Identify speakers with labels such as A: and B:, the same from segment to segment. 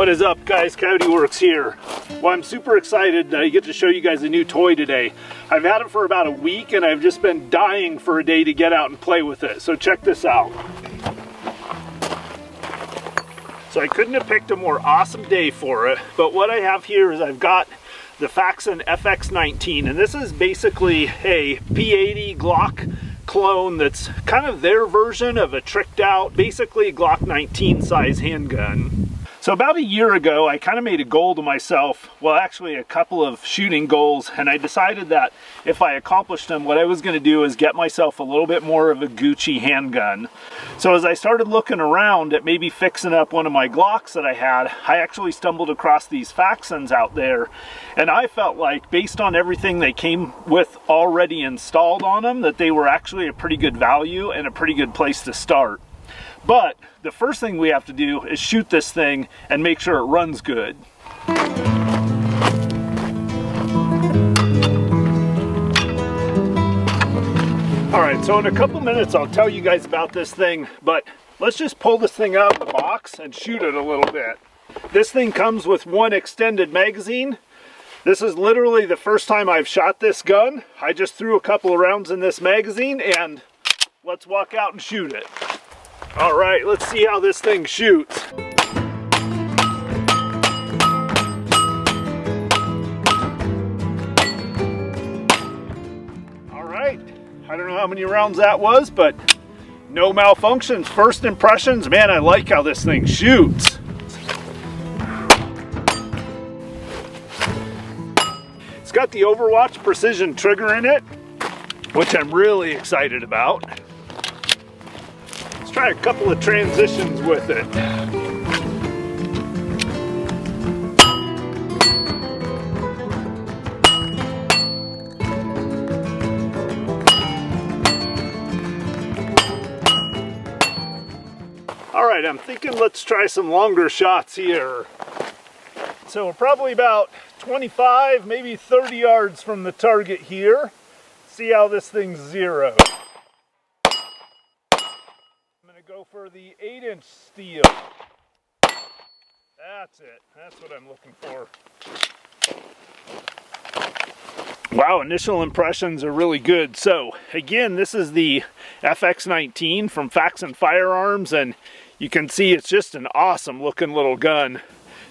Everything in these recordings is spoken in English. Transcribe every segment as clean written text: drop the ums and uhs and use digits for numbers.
A: What is up, guys? Coyote Works here. Well, I'm super excited that I get to show you guys a new toy today. I've had it for about a week and I've just been dying for a day to get out and play with it. So check this out. So I couldn't have picked a more awesome day for it, but what I have here is I've got the Faxon FX19, and this is basically a P80 Glock clone that's kind of their version of a tricked out, basically Glock 19 size handgun. So about a year ago, I kind of made a goal to myself, well actually a couple of shooting goals, and I decided that if I accomplished them, what I was going to do is get myself a little bit more of a Gucci handgun. So as I started looking around at maybe fixing up one of my Glocks that I had, I actually stumbled across these Faxons out there, and I felt like based on everything they came with already installed on them, that they were actually a pretty good value and a pretty good place to start. But the first thing we have to do is shoot this thing and make sure it runs good. Alright, so in a couple minutes I'll tell you guys about this thing, but let's just pull this thing out of the box and shoot it a little bit. This thing comes with one extended magazine. This is literally the first time I've shot this gun. I just threw a couple of rounds in this magazine and let's walk out and shoot it. All right, let's see how this thing shoots. All right, I don't know how many rounds that was, but no malfunctions. First impressions, man, I like how this thing shoots. It's got the Overwatch precision trigger in it, which I'm really excited about. Try a couple of transitions with it. All right, I'm thinking let's try some longer shots here. So we're probably about 25, maybe 30 yards from the target here. See how this thing's zeroed. Go for the 8-inch steel. That's it. That's what I'm looking for. Wow, initial impressions are really good. So again, this is the FX19 from Faxon Firearms, and you can see it's just an awesome looking little gun.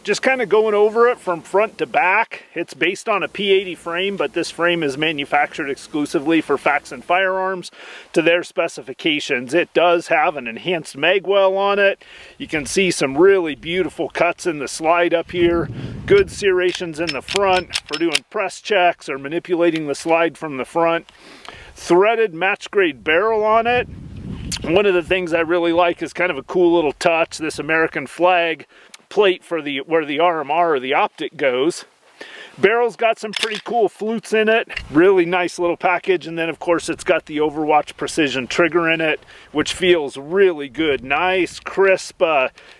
A: Just kind of going over it from front to back. It's based on a P80 frame, but this frame is manufactured exclusively for Faxon Firearms to their specifications. It does have an enhanced mag well on it. You can see some really beautiful cuts in the slide up here. Good serrations in the front for doing press checks or manipulating the slide from the front. Threaded match grade barrel on it. One of the things I really like is kind of a cool little touch, this American flag plate for where the RMR or the optic goes. Barrel's got some pretty cool flutes in it, really nice little package, and then of course it's got the Overwatch precision trigger in it, which feels really good. Nice, crisp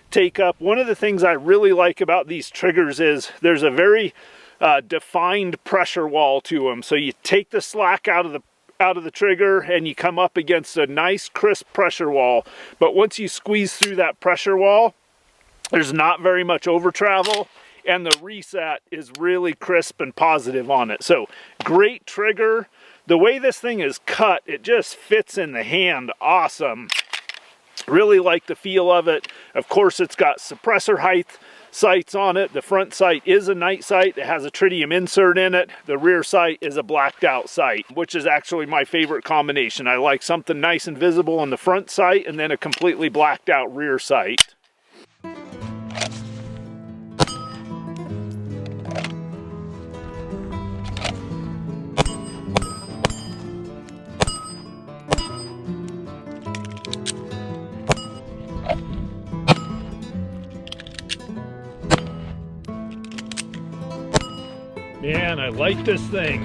A: take up. One of the things I really like about these triggers is there's a very defined pressure wall to them. So you take the slack out of the trigger and you come up against a nice crisp pressure wall, but once you squeeze through that pressure wall, there's not very much over travel, and the reset is really crisp and positive on it. So great trigger. The way this thing is cut, it just fits in the hand awesome. Really like the feel of it. Of course, it's got suppressor height sights on it. The front sight is a night sight. It has a tritium insert in it. The rear sight is a blacked out sight, which is actually my favorite combination. I like something nice and visible on the front sight and then a completely blacked out rear sight. Man, I like this thing.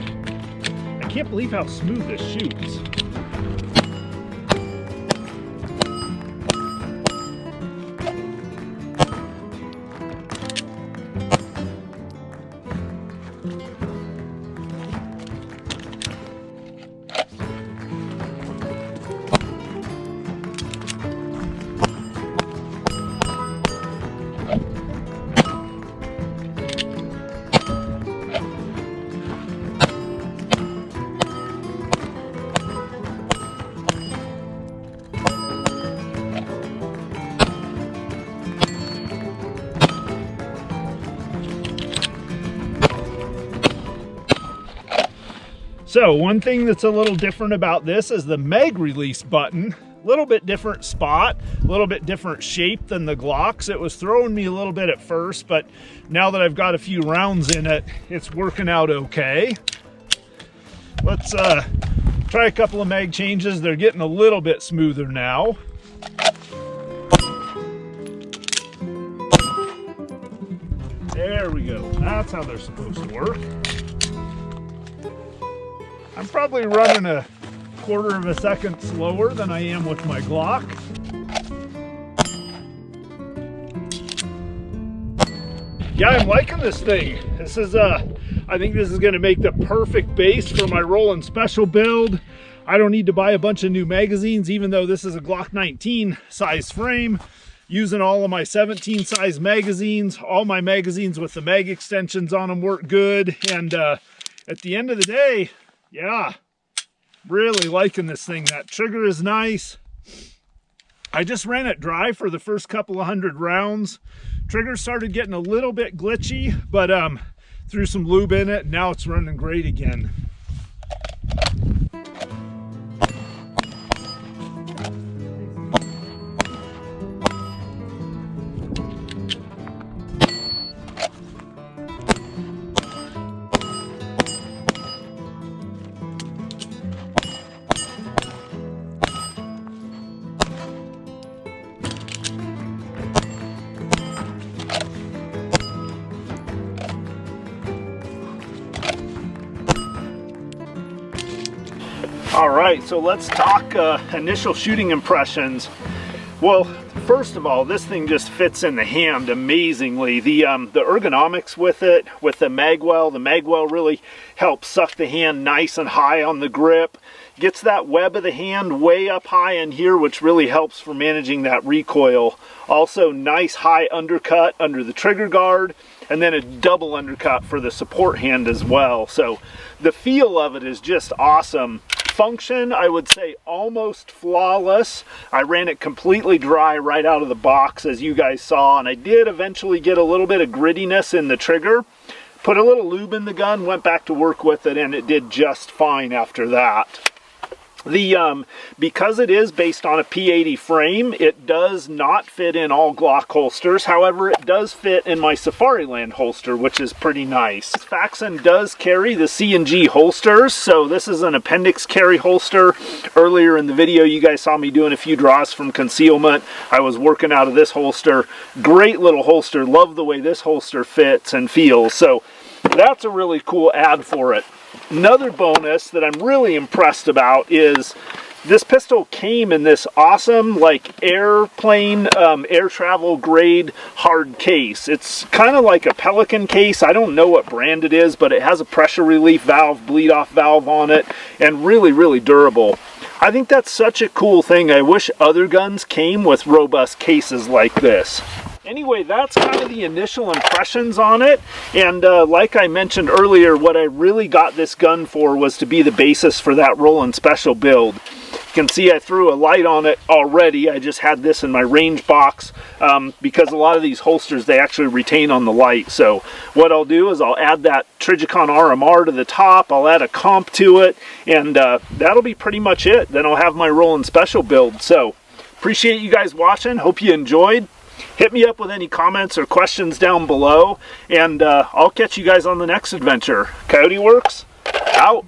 A: I can't believe how smooth this shoots. So one thing that's a little different about this is the mag release button. A little bit different spot, a little bit different shape than the Glocks. It was throwing me a little bit at first, but now that I've got a few rounds in it, it's working out okay. Let's try a couple of mag changes. They're getting a little bit smoother now. There we go. That's how they're supposed to work. I'm probably running a quarter of a second slower than I am with my Glock. Yeah, I'm liking this thing. This is I think this is going to make the perfect base for my Rollin' Special build. I don't need to buy a bunch of new magazines, even though this is a Glock 19 size frame. Using all of my 17 size magazines, all my magazines with the mag extensions on them work good. And at the end of the day, yeah, really liking this thing. That trigger is nice. I just ran it dry for the first couple of 100 rounds. Trigger started getting a little bit glitchy, but threw some lube in it, and now it's running great again. All right, so let's talk initial shooting impressions. Well, first of all, this thing just fits in the hand amazingly. The ergonomics with it, with the magwell really helps suck the hand nice and high on the grip. Gets that web of the hand way up high in here, which really helps for managing that recoil. Also, nice high undercut under the trigger guard, and then a double undercut for the support hand as well. So the feel of it is just awesome. Function, I would say almost flawless. I ran it completely dry right out of the box, as you guys saw, and I did eventually get a little bit of grittiness in the trigger. Put a little lube in the gun, went back to work with it, and it did just fine after that. Because it is based on a P80 frame, it does not fit in all Glock holsters. However, it does fit in my Safariland holster, which is pretty nice. Faxon does carry the C&G holsters, so this is an appendix carry holster. Earlier in the video, you guys saw me doing a few draws from concealment. I was working out of this holster. Great little holster. Love the way this holster fits and feels. So that's a really cool add for it. Another bonus that I'm really impressed about is this pistol came in this awesome like airplane, air travel grade hard case. It's kind of like a Pelican case. I don't know what brand it is, but it has a pressure relief valve, bleed off valve on it, and really durable. I think that's such a cool thing. I wish other guns came with robust cases like this. Anyway, that's kind of the initial impressions on it, and like I mentioned earlier, what I really got this gun for was to be the basis for that Rollin' Special build. You can see I threw a light on it already. I just had this in my range box because a lot of these holsters, they actually retain on the light. So what I'll do is I'll add that Trijicon RMR to the top, I'll add a comp to it, and that'll be pretty much it. Then I'll have my Rollin' Special build. So appreciate you guys watching, hope you enjoyed. Hit me up with any comments or questions down below, and I'll catch you guys on the next adventure. Coyote Works, out.